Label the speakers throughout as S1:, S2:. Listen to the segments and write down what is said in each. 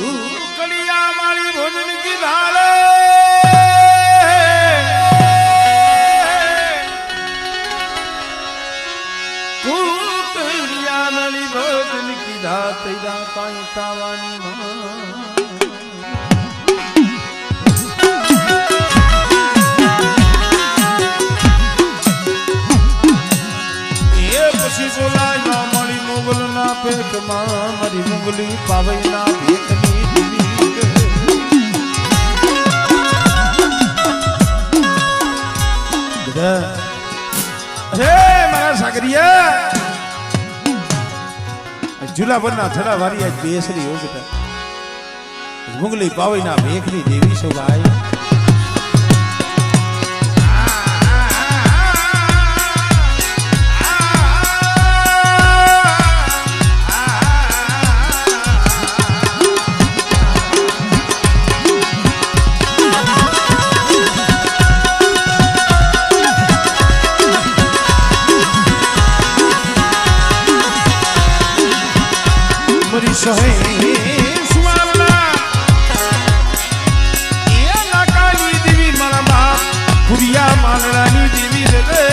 S1: कलिया मारी भोजन की धारे कलिया मारी भोजन की धाते काई तावानी ये पसी बोला ना मारी मुगल ना पेट मां मारी मुगली पावे ना भेकनी अरे मारा सागरिया झूला बना थड़ा वारी आज बेसरी हो बेटा मुगली पावे ना भेकनी देवी सो भाई सोहे सुवारना ये नकाली देवी मरमा पुरिया मालरानी देवी रे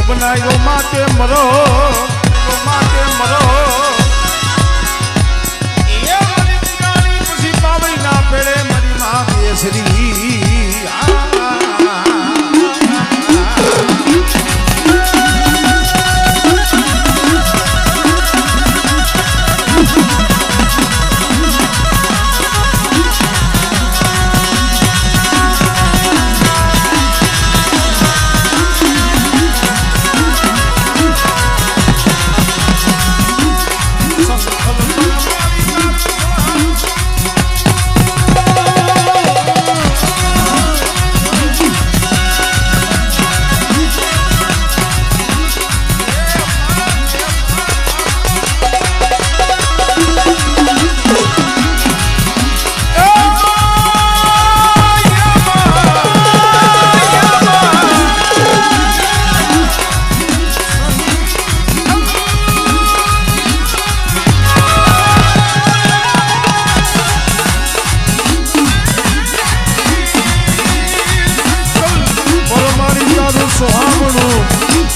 S1: बनायो माते मरो ये वाली पुरानी खुशी पावे ना पेड़े मरी मां बेसरी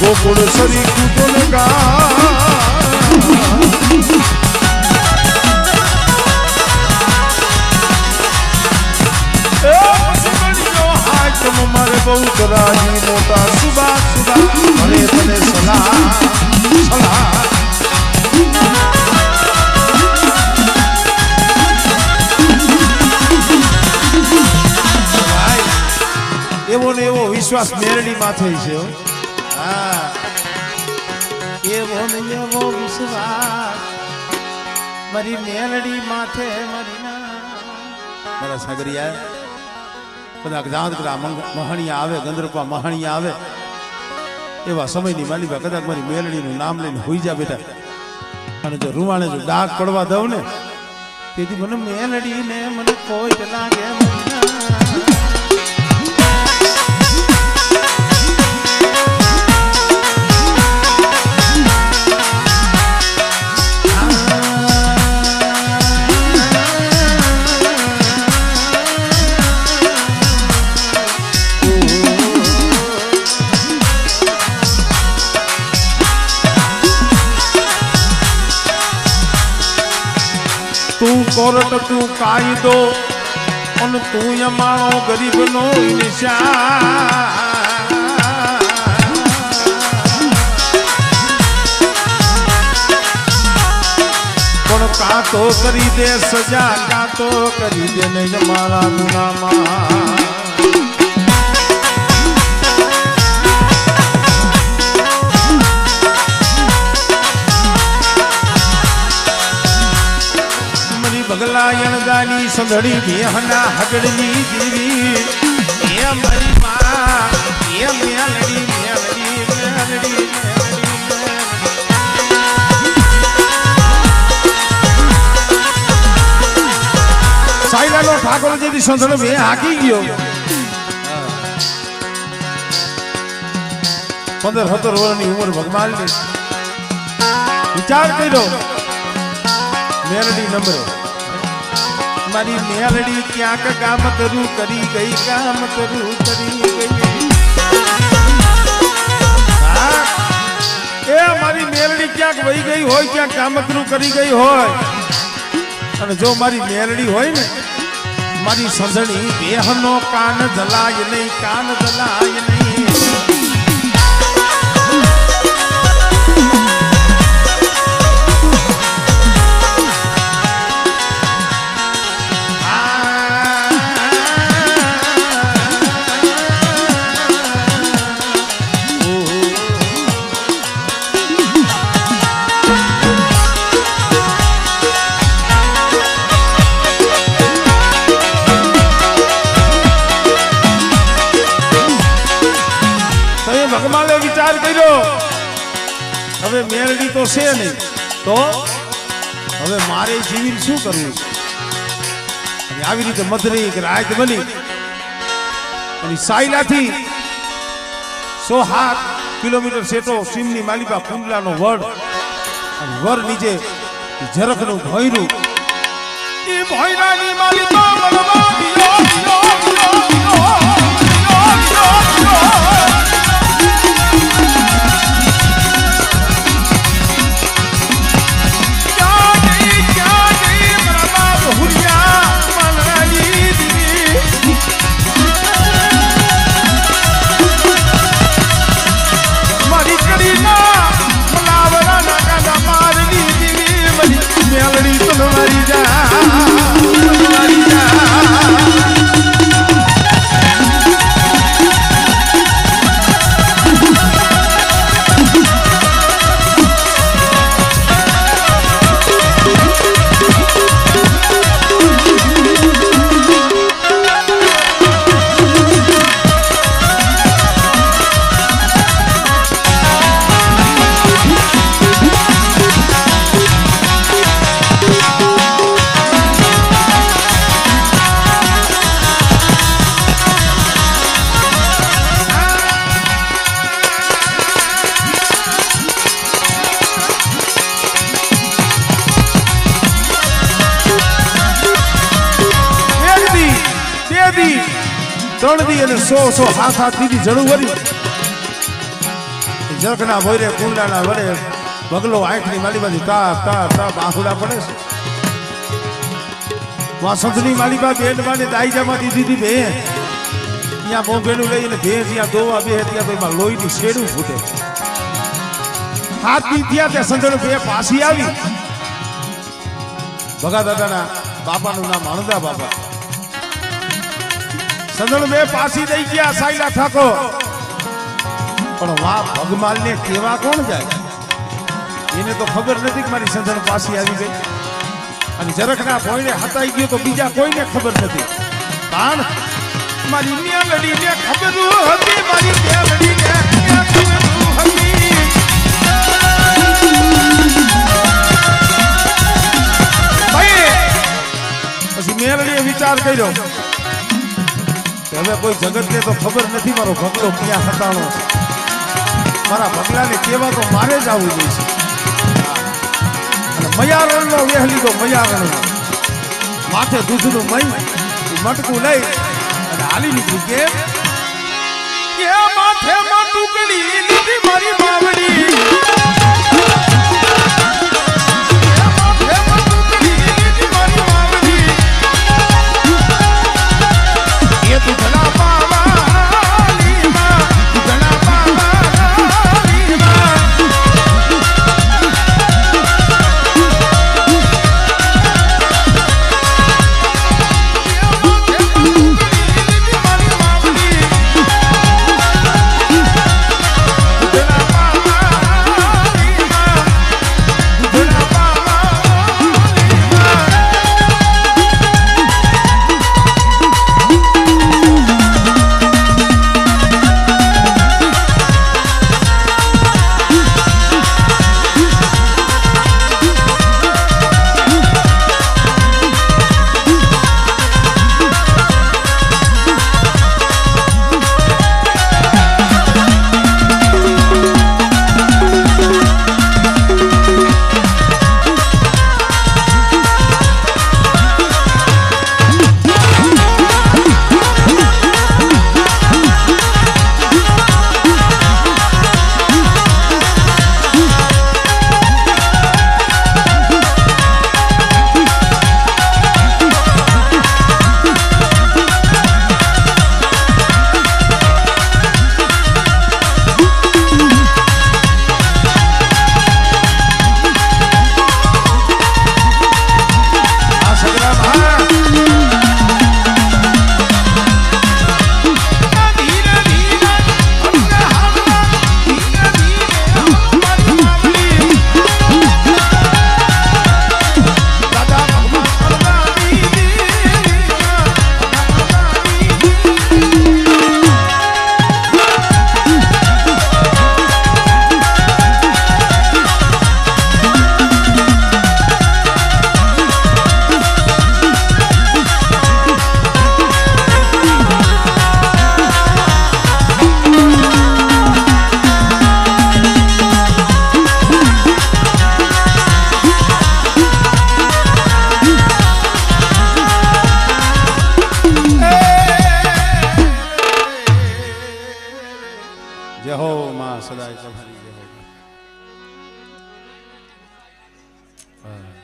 S1: गोकुल सरी कूदन का मारे बहुत राजी मोटा सुबह सुबह भले भले सलाह एवो ने एवो विश्वास मेरडी माथे छे एवो ने एवो विश्वास मारी मेलडी माथे मरीना मारा सागरिया कदाच जात कदा महाणिया आवे गंधर्पा महाणिया आवे एवा समयनी मालिबा कदाच मारी मेलडीनुं नाम लईने होई जा बेटा अने जो रुवाणे जो डाक पड़वा दઉં ने तेथी मने मेलडी ने मने कोई लागे मरीना तू कोरट तू कायदो और तू यमाणो गरीब नो निशान पण का तो करी दे सजा का तो करी दे ने यमारा गुनामा बगला यणदानी સંધડી મેહના હગડની દીવી એ મારી માં એ મેલડી મેલડી મેલડી સાઈલાનો ઠાકોર જેથી સંધડો મેં હાકી ગયો 15-17 વર્ષની ઉંમર ભગવાનની વિચાર કર્યો મેલડી નંબરો મારી મેલડી ક્યાંક કામ કરું કરી ગઈ કામ કરું કરી ગઈ એ મારી મેલડી ક્યાંક વહી ગઈ હોય ક્યાંક કામ કરું કરી ગઈ હોય અને જો મારી મેલડી હોય ને મારી સંધણી બેહનો કાન જલાય નહીં કાન જલાય નહીં ભગવાને વિચાર કર્યો હવે મેલડી તો છે નહીં તો હવે મારે જીવીને શું કરવું અને આવી રીતે મધરી રાત બની અને સાયલાથી 107 કિલોમીટર સેટો સીમની માલિકા કુંડલાનો વડ અને વર નીચે ઝરખનું ભોયરું એ ભોયરાની માલિકા મનવા દિયો દિયો ત્રણ દી અને 100 હાથ દીધી જડું વરી જરખના ભોયરે કુંડાના વડે બગલો આંખની માલીબાજી તાપ આહુડા પડે છે વાસંતની માલીબા બેન માને દાઈજામાંથી દીધી બે ત્યાં મોંઘેલું લઈને બે જ્યાં દોવા બે ત્યાં ભાઈમાં લોહીની શેડું ફૂટે હાથ દી ત્યાં ત્યાં સંજણ બે પાછી આવી ભગા દાદાના બાપાનું નામ અણદા બાપા સંજણ બે પાછી દઈ ગયા સાયલા ઠાકોર પણ વાહ ભગમાલ ને કેવા કોણ જાય એને તો ખબર નથી કે મારી સંજણ પાછી આવી ગઈ અને જરાકના ભોયને હતાઈ ગયો તો બીજા કોઈને ખબર નથી કારણ મારી મેલડીને ખબર હતી મારી મેલડીને ખબર હતી પછી મેલડીએ વિચાર કર્યો હવે કોઈ જગતને તો ખબર નથી મારો ભગલો ક્યાં હતાણો મારા ભગલાને કેવા તો મારે જ આવવું જોઈશે અને મયારણનો વેહ લીધો મયારણનો માથે દૂધનું મય મટકું લઈ અને હાલી નીકળી કે માથે માં ટુકડી લીધી મારી બાવડી જય હો માં સદાય તમારી જય હો. હા.